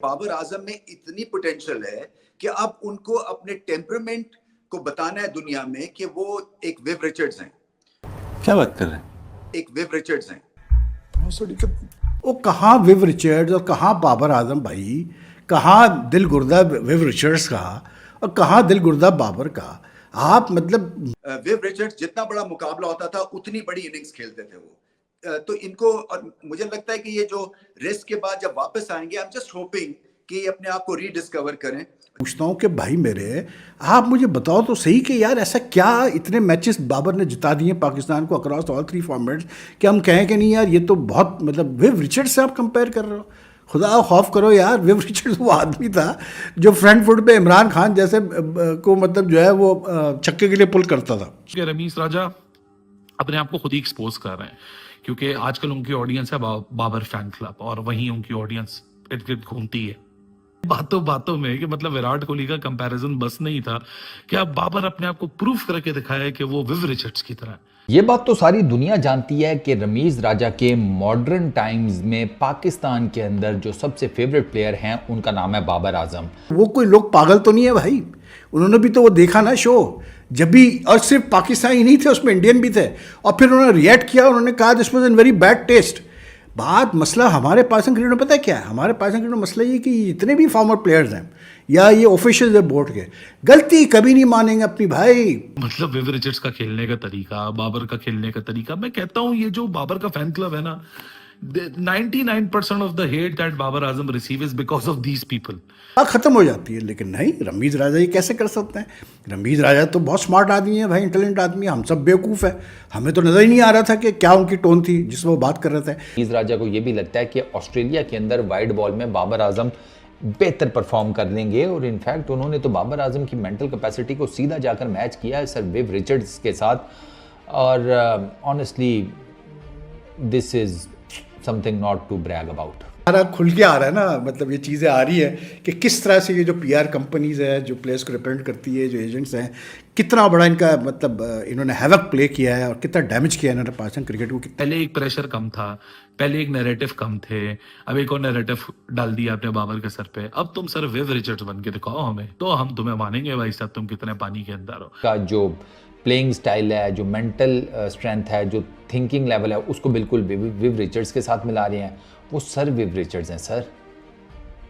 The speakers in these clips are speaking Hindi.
बाबर आजम में इतनी पोटेंशियल है कि अब उनको अपने टेम्परामेंट को बताना है दुनिया में कि वो एक विव रिचर्ड्स हैं। क्या बात कर रहे हैं? एक विव रिचर्ड्स हैं। वो कहाँ विव रिचर्ड्स और कहाँ बाबर आजम भाई, कहाँ दिल गुर्दा विव रिचर्ड्स का और कहाँ दिल गुर्दा बाबर का। आप मतलब विव रिचर्ड्स जितना बड़ा मुकाबला होता था उतनी बड़ी इनिंग्स खेलते थे वो। तो इनको, और मुझे लगता है कि ये जो रेस्ट के बाद जब वापस आएंगे, आई एम जस्ट होपिंग कि अपने आप को रीडिस्कवर करें। पूछता हूँ कि भाई मेरे, आप मुझे बताओ तो सही कि यार ऐसा क्या इतने मैचेस बाबर ने जिता दिए पाकिस्तान को अक्रॉस ऑल 3 फॉर्मेट्स कि हम कहें कि नहीं यार ये तो बहुत, मतलब विव रिचर्ड्स से आप कंपेयर कर रहे हो। खुदा खौफ करो यार, विव रिचर्ड्स वो आदमी था जो फ्रंट फुट पे इमरान खान जैसे को मतलब जो है वो छक्के के लिए पुल करता था। रमीज राजा अपने आप को खुद ही एक्सपोज कर रहे हैं, क्योंकि आजकल उनकी ऑडियंस है बाबर फैन क्लब, और वहीं उनकी ऑडियंस इर्द गिर्द घूमती है। बातों बातों में कि मतलब विराट कोहली का कंपैरिजन बस नहीं था कि अब बाबर अपने आप को प्रूफ करके दिखाया कि वो विव रिचर्ड्स की तरह। ये बात तो सारी दुनिया जानती है कि रमीज राजा के मॉडर्न टाइम्स में पाकिस्तान के अंदर जो सबसे फेवरेट प्लेयर हैं उनका नाम है बाबर आजम। वो कोई लोग पागल तो नहीं है भाई, उन्होंने भी तो वो देखा ना शो जब भी, और सिर्फ पाकिस्तानी नहीं थे उसमें इंडियन भी थे, और फिर उन्होंने रिएक्ट किया, उन्होंने कहा this was in very bad taste. बात मसला हमारे पाकिस्तान क्रिकेट में पता है क्या है? हमारे पाकिस्तान क्रिकेट में मसला ये कि जितने भी फॉर्मर प्लेयर्स हैं या ये ऑफिशियल है बोर्ड के, गलती कभी नहीं मानेंगे अपनी भाई। मतलब विव रिचर्ड्स का खेलने का तरीका, बाबर का खेलने का तरीका, मैं कहता हूं ये जो बाबर का फैन क्लब है ना, 99% of the hate that Babar Azam receive is because of these people. खत्म हो जाती है। लेकिन नहीं, रमीज राजा ये कैसे कर सकते हैं? रमीज राजा तो बहुत स्मार्ट आदमी है भाई, इंटेलिजेंट आदमी है, हम सब बेवकूफ़ है। हमें तो नज़र ही नहीं आ रहा था कि क्या उनकी टोन थी जिसमें वो बात कर रहे थे। रमीज राजा को ये भी लगता है कि ऑस्ट्रेलिया के अंदर वाइड बॉल में बाबर आजम बेहतर परफॉर्म कर लेंगे, और इनफैक्ट उन्होंने तो बाबर आजम की मेंटल कैपेसिटी को सीधा जाकर मैच किया है सर विव रिचर्ड्स के साथ। और honestly this is something not to brag about. सारा खुल के आ रहा है ना, मतलब ये चीज़ें आ रही है कि किस तरह से ये जो पीआर कंपनीज है जो प्लेयर्स को रिप्रेजेंट करती है, जो एजेंट्स हैं, कितना बड़ा इनका मतलब इन्होंने हैवक प्ले किया है और कितना डैमेज किया है इन्होंने पाकिस्तान क्रिकेट को। पहले एक प्रेशर कम था, पहले एक नैरेटिव कम थे, अब एक और नैरेटिव डाल दिया आपने बाबर के सर पे। अब तुम सर विव रिचर्ड्स बन के दिखाओ हमें, तो हम तुम्हें मानेंगे भाई साहब तुम कितने पानी के अंदर हो। का जो प्लेइंग स्टाइल है, जो मेंटल स्ट्रेंथ है, जो थिंकिंग लेवल है, उसको बिल्कुल विव रिचर्ड्स के साथ मिला रहे हैं। वो सर विव रिचर्ड्स हैं सर,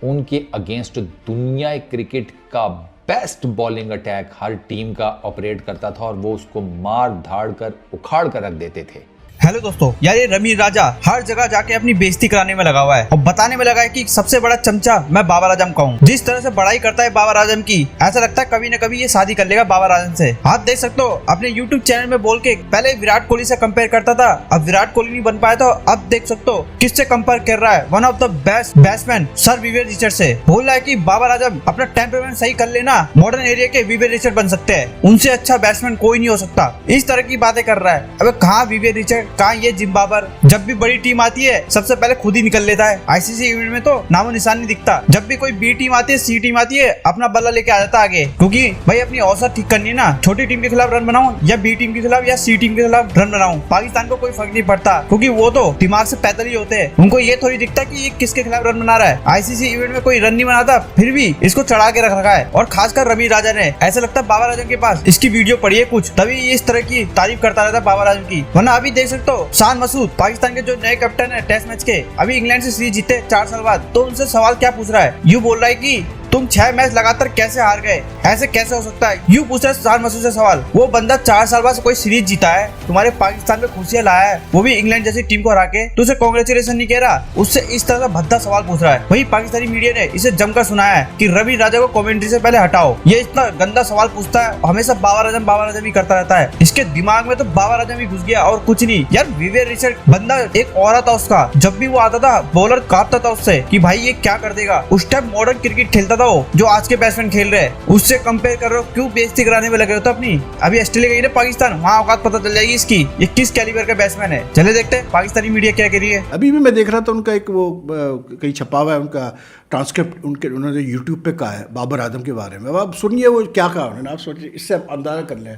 उनके अगेंस्ट दुनिया क्रिकेट का बेस्ट बॉलिंग अटैक हर टीम का ऑपरेट करता था, और वो उसको मार धाड़ कर उखाड़ कर रख देते थे। हेलो दोस्तों, यार ये रमीज राजा हर जगह जाके अपनी बेइज्जती कराने में लगा हुआ है और बताने में लगा है कि सबसे बड़ा चमचा मैं बाबर आजम का हूँ। जिस तरह से बड़ाई करता है बाबर आजम की, ऐसा लगता है कभी न कभी ये शादी कर लेगा बाबर आजम से। आप देख सकते हो अपने यूट्यूब चैनल में बोल के पहले विराट कोहली से कंपेयर करता था, अब विराट कोहली नहीं बन पाया तो अब देख सकते हो किससे कंपेयर कर रहा है, one of the best batsman sir Vivian Richard से। बोल रहा है कि बाबर आजम अपना टेम्परामेंट सही कर लेना, मॉडर्न एरिया के विवियन रिचर्ड बन सकते हैं, उनसे अच्छा बैट्समैन कोई नहीं हो सकता। इस तरह की बातें कर रहा है। अब कहाँ विवियन रिचर्ड, कहाँ ये जिम्बाब्वे। जब भी बड़ी टीम आती है सबसे पहले खुद ही निकल लेता है, आईसीसी इवेंट में तो नामो निशान नहीं दिखता। जब भी कोई बी टीम आती है, सी टीम आती है, अपना बल्ला लेके आ जाता आगे, क्योंकि भाई अपनी औसत ठीक करनी है ना। छोटी टीम के खिलाफ रन बनाऊं या बी टीम के खिलाफ या सी टीम के खिलाफ रन बनाऊं, पाकिस्तान को कोई फर्क नहीं पड़ता, क्योंकि वो तो दिमाग से पैदल ही होते हैं। उनको ये थोड़ी दिखता कि ये किसके खिलाफ रन बना रहा है। आईसीसी इवेंट में कोई रन नहीं बनाता, फिर भी इसको चढ़ा के रख रखा है। और खासकर रमीज राजा ने, ऐसा लगता है बाबर आजम के पास इसकी वीडियो पड़ी है कुछ, तभी इस तरह की तारीफ करता रहता है बाबर आजम की। वरना अभी देख सकते हो शान मसूद पाकिस्तान के जो नए कैप्टन है टेस्ट मैच के, अभी इंग्लैंड से सीरीज जीते 4 साल बाद, तो उनसे सवाल क्या पूछ रहा है, यूं बोल रहा है कि तुम 6 मैच लगातार कैसे हार गए, ऐसे कैसे हो सकता है, यूं पूछ रहा है शान मसूद से सवाल। वो बंदा 4 साल बाद कोई सीरीज जीता है, तुम्हारे पाकिस्तान में खुशियां लाया है, वो भी इंग्लैंड जैसी टीम को हरा के, तो उसे कांग्रेचुलेशन नहीं कह रहा, उससे इस तरह का भद्दा सवाल पूछ रहा है। वही पाकिस्तानी मीडिया ने इसे जमकर सुनाया है कि रमीज राजा को कमेंट्री से पहले हटाओ, ये इतना गंदा सवाल पूछता है, हमेशा बाबर आजम ही करता रहता है। इसके दिमाग में तो बाबर आजम ही घुस गया और कुछ नहीं। यार विवियन रिचर्ड बंदा एक और था उसका, जब भी वो आता था बॉलर कांपता था उससे कि भाई ये क्या कर देगा। उस टाइम मॉडर्न क्रिकेट खेलता था वो, जो आज के बैट्समैन खेल रहे हैं, उससे कंपेयर कर रहे हो, क्यों बेइज्जती कराने में लगे हो तो अपनी। अभी ऑस्ट्रेलिया गई ना पाकिस्तान, वहाँ औकात पता चल जाएगी इसकी, ये किस कैलिबर का बैट्समैन है। चले देखते हैं पाकिस्तानी मीडिया क्या कह रही है। अभी भी मैं देख रहा था उनका एक वो कहीं छपा हुआ है उनका ट्रांसक्रिप्ट, उन्होंने यूट्यूब पे कहा है बाबर आजम के बारे में। अब आप सुनिए वो क्या कहा उन्होंने, आप सोचिए, इससे आप अंदाजा कर लें।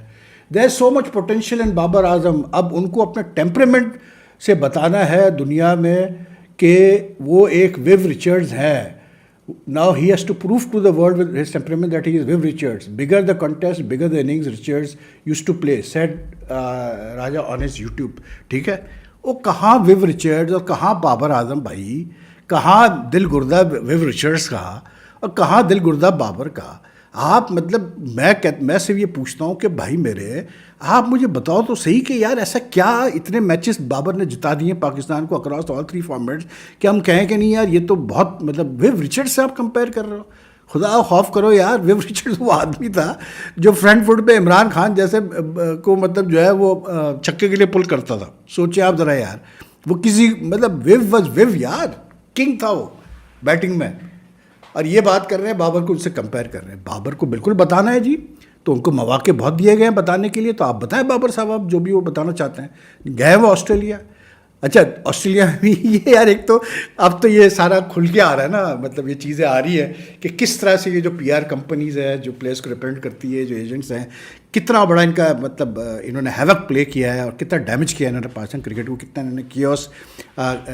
There is so much potential in Babar Azam. अब उनको अपने टेम्परामेंट से बताना है दुनिया में कि वो एक विव रिचर्ड्स है, Now he has to prove to the world with his temperament that he is Viv Richards. Bigger the contest, bigger the innings Richards used to play, said Raja on his YouTube. ठीक है, वो कहाँ विव रिचर्ड्स और कहाँ बाबर आजम भाई, कहाँ दिल गुर्दा विव रिचर्ड्स का और कहाँ दिल गुर्दा बाबर का। आप मतलब मैं सिर्फ ये पूछता हूँ कि भाई मेरे, आप मुझे बताओ तो सही कि यार ऐसा क्या इतने मैचेस बाबर ने जिता दिए पाकिस्तान को अक्रॉस ऑल 3 फॉर्मेट्स कि हम कहें कि नहीं यार ये तो बहुत मतलब विव रिचर्ड्स से आप कंपेयर कर रहे हो। खुदा खौफ करो यार, विव रिचर्ड्स वो आदमी था जो फ्रंट फुट पे इमरान खान जैसे को मतलब जो है वो छक्के के लिए पुल करता था। सोचिए आप ज़रा यार, वो किसी मतलब विव वॉज विव यार, किंग था वो बैटिंग में। और ये बात कर रहे हैं बाबर को उनसे कंपेयर कर रहे हैं। बाबर को बिल्कुल बताना है जी, तो उनको मौके बहुत दिए गए हैं बताने के लिए, तो आप बताएं बाबर साहब, आप जो भी वो बताना चाहते हैं। गए वो ऑस्ट्रेलिया, अच्छा ऑस्ट्रेलिया में भी ये यार एक तो अब तो ये सारा खुल के आ रहा है ना, मतलब ये चीज़ें आ रही है कि किस तरह से ये जो पीआर कंपनीज़ है जो प्लेयर्स को रिप्रेजेंट करती है, जो एजेंट्स हैं, कितना बड़ा इनका मतलब इन्होंने हैवक प्ले किया है और कितना डैमेज किया है इन्होंने पाकिस्तान क्रिकेट को, कितना इन्होंने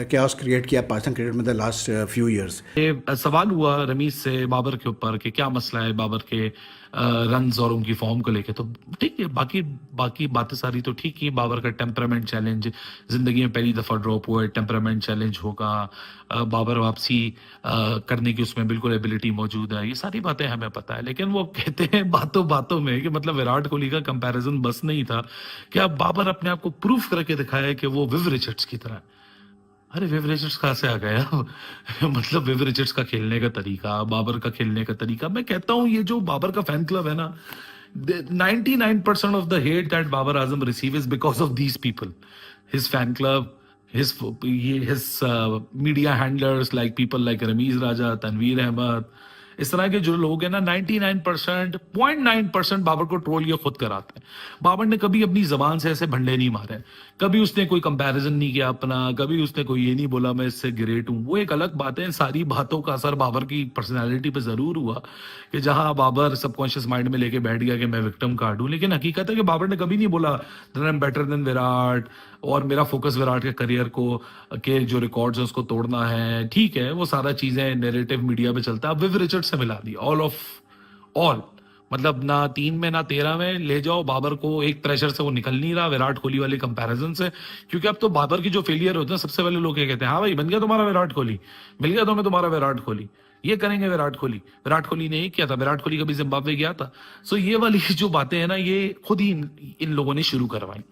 chaos क्रिएट किया पाकिस्तान क्रिकेट में द लास्ट फ्यू ईयर्स। ये सवाल हुआ रमीज से बाबर के ऊपर कि क्या मसला है बाबर के रन्स और उनकी फॉर्म को लेके, तो ठीक है, बाकी बातें सारी तो ठीक ही। बाबर का टेम्परामेंट चैलेंज जिंदगी में पहली दफा ड्रॉप हुआ है, टेम्परामेंट चैलेंज होगा, बाबर वापसी करने की उसमें बिल्कुल एबिलिटी मौजूद है, ये सारी बातें हमें पता है। लेकिन वो कहते हैं बातों बातों में कि मतलब विराट कोहली का कंपैरिजन बस नहीं था, क्या बाबर अपने आप को प्रूफ करके दिखाया कि वो विव रिचर्ड्स की तरह। अरे विव रिचर्ड्स कहाँ से आ गया मतलब विव रिचर्ड्स का खेलने का तरीका, बाबर का खेलने का तरीका। मैं कहता हूँ ये जो बाबर का फैन क्लब है ना, 99% of the hate that Babar Azam receive is because of these people, his fan club, his media handlers, like people like Ramiz Raja, Tanveer Ahmed, इस तरह के जो लोग हैं ना 99%, 0.9% बाबर को ट्रोल ये खुद कराते हैं। बाबर ने कभी अपनी जबान से ऐसे भंडे नहीं मारे, कभी उसने कोई कंपैरिजन नहीं किया अपना, कभी उसने कोई ये नहीं बोला मैं इससे ग्रेट हूं। वो एक अलग बात है, इन सारी बातों का असर बाबर की पर्सनैलिटी पे जरूर हुआ कि जहां बाबर सबकॉन्शियस माइंड में लेके बैठ गया कि मैं विक्टिम कार्ड हूं। लेकिन हकीकत है कि बाबर ने कभी नहीं बोला that I am better than Virat और मेरा फोकस विराट के करियर को के जो रिकॉर्ड्स है उसको तोड़ना है। ठीक है, वो सारा चीजें नैरेटिव मीडिया पे चलता है। अब विव रिचर्ड से मिला दी ऑल मतलब ना 3 में ना 13 में ले जाओ बाबर को, एक प्रेशर से वो निकल नहीं रहा विराट कोहली वाले कंपैरिजन से। क्योंकि अब तो बाबर की जो फेलियर होते हैं सबसे पहले लोग क्या कहते हैं, हाँ भाई बन गया तुम्हारा विराट कोहली, मिल गया तुम्हें तुम्हारा विराट कोहली, ये करेंगे विराट कोहली ने ये किया था, विराट कोहली कभी जिम्बाब्वे गया था। सो ये वाली जो बातें हैं ना, ये खुद ही इन लोगों ने शुरू करवाई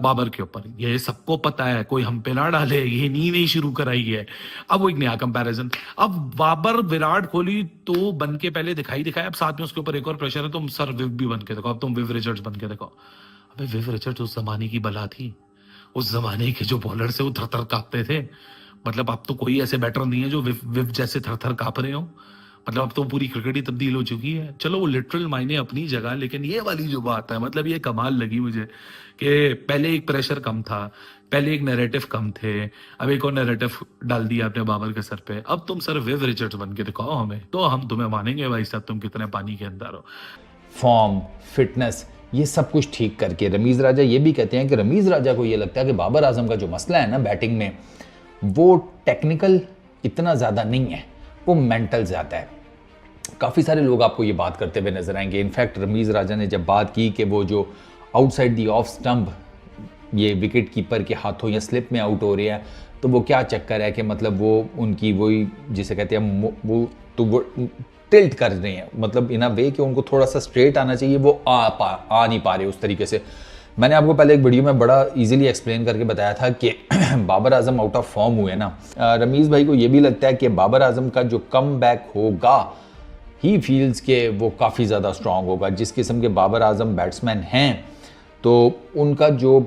बाबर के ऊपर। ये सबको पता है, कोई हम पे ना डाले, ये नहीं शुरू कराई है। अब वो एक नया कंपैरिजन, अब बाबर विराट कोहली तो बन के पहले दिखाया, अब साथ में उसके ऊपर एक और प्रेशर है, तुम सर विव भी बन के देखो, अब तुम विव रिचर्ड्स बन के देखो। अबे विव रिचर्ड्स उस जमाने की बला थी, उस जमाने के जो बॉलर से वो थर कांपते थे। मतलब अब तो कोई ऐसे बैटर नहीं है जो विव जैसे थर कांप रहे हो। मतलब अब तो पूरी क्रिकेट ही तब्दील हो चुकी है। चलो वो लिटरल मायने अपनी जगह, लेकिन ये वाली जो बात है, मतलब ये कमाल लगी मुझे कि पहले एक प्रेशर कम था, पहले एक नैरेटिव कम थे, अब एक और नैरेटिव डाल दिया आपने बाबर के सर पे। अब तुम सर विव रिचर्ड्स बन के दिखाओ हमें, तो हम तुम्हें मानेंगे भाई साहब तुम कितने पानी के अंदर हो। फॉर्म, फिटनेस, ये सब कुछ ठीक करके रमीज राजा ये भी कहते हैं कि रमीज राजा को ये लगता है कि बाबर आजम का जो मसला है ना बैटिंग में, वो टेक्निकल इतना ज़्यादा नहीं है, वो मेंटल ज़्यादा है। काफ़ी सारे लोग आपको ये बात करते हुए नजर आएंगे। इनफैक्ट रमीज राजा ने जब बात की कि वो जो आउटसाइड दी ऑफ स्टंप ये विकेट कीपर के हाथों या स्लिप में आउट हो रहे हैं, तो वो क्या चक्कर है कि मतलब वो उनकी वही जिसे कहते हैं वो टिल्ट कर रहे हैं, मतलब इन अ वे कि उनको थोड़ा सा स्ट्रेट आना चाहिए, वो आ नहीं पा रहे उस तरीके से। मैंने आपको पहले एक वीडियो में बड़ा इजीली एक्सप्लेन करके बताया था कि Babar Azam out of form हुए ना। रमीज भाई को ये भी लगता है कि बाबर आजम का जो कम बैक होगा, ही फील्स के वो काफ़ी ज़्यादा स्ट्रॉन्ग होगा। जिस किस्म के बाबर आजम बैट्समैन हैं, तो उनका जो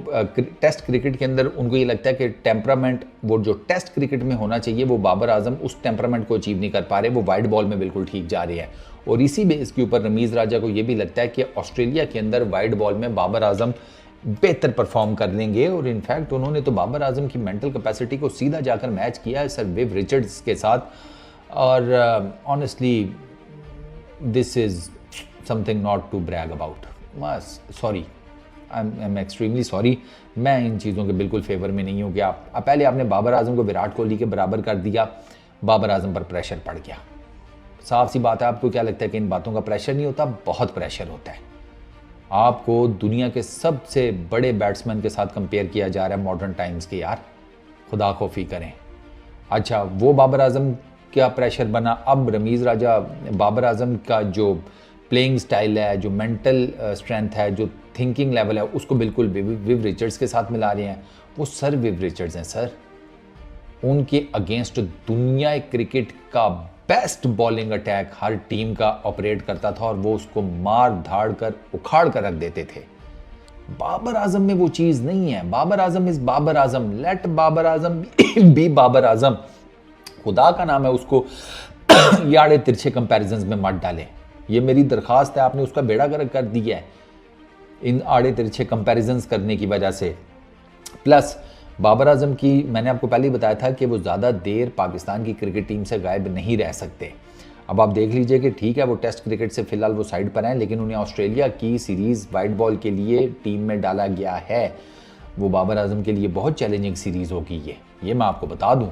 टेस्ट क्रिकेट के अंदर उनको ये लगता है कि टेम्परामेंट वो जो टेस्ट क्रिकेट में होना चाहिए, वो बाबर आजम उस टेम्परामेंट को अचीव नहीं कर पा रहे, वो वाइड बॉल में बिल्कुल ठीक जा रहे हैं। और इसी बेस के ऊपर रमीज राजा को ये भी लगता है कि ऑस्ट्रेलिया के अंदर वाइड बॉल में बाबर आजम बेहतर परफॉर्म कर लेंगे। और इनफैक्ट उन्होंने तो बाबर आजम की मेंटल कैपेसिटी को सीधा जाकर मैच किया है सर विव रिचर्ड्स के साथ। और honestly this is something not to brag about. Sorry, I am extremely sorry, मैं इन चीज़ों के बिल्कुल फेवर में नहीं हूँ कि आप पहले आपने बाबर आजम को विराट कोहली के बराबर कर दिया, बाबर आजम पर प्रेशर पड़ गया। साफ सी बात है, आपको क्या लगता है कि इन बातों का प्रेशर नहीं होता? बहुत प्रेशर होता है। आपको दुनिया के सबसे बड़े बैट्समैन के साथ कंपेयर किया जा रहा है मॉडर्न टाइम्स के। यार खुदा खौफी करें। अच्छा, वो बाबर आजम क्या प्रेशर बना, अब रमीज़ राजा बाबर आजम का जो प्लेइंग स्टाइल है, जो मेंटल स्ट्रेंथ है, जो थिंकिंग लेवल है, उसको बिल्कुल विव रिचर्ड्स के साथ मिला रहे हैं। वो सर विव रिचर्ड्स हैं सर। उनके अगेंस्ट दुनिया क्रिकेट का बेस्ट बॉलिंग अटैक हर टीम का ऑपरेट करता था और वो उसको मार धाड़ कर उखाड़ कर रख देते थे। बाबर आजम में वो चीज़ नहीं है। Babar Azam is Babar Azam. Let Babar Azam be Babar Azam. खुदा का नाम है, उसको याड़े तिरछे कंपैरिजंस में मत डालें। ये मेरी दरखास्त है, आपने उसका बेड़ा गर्क कर दिया है इन आड़े तिरछे कंपैरिजंस करने की वजह से। प्लस बाबर आजम की, मैंने आपको पहले ही बताया था कि वो ज़्यादा देर पाकिस्तान की क्रिकेट टीम से गायब नहीं रह सकते। अब आप देख लीजिए कि ठीक है वो टेस्ट क्रिकेट से फिलहाल वो साइड पर हैं, लेकिन उन्हें ऑस्ट्रेलिया की सीरीज़ वाइट बॉल के लिए टीम में डाला गया है। वो बाबर आजम के लिए बहुत चैलेंजिंग सीरीज़ होगी ये मैं आपको बता दूं।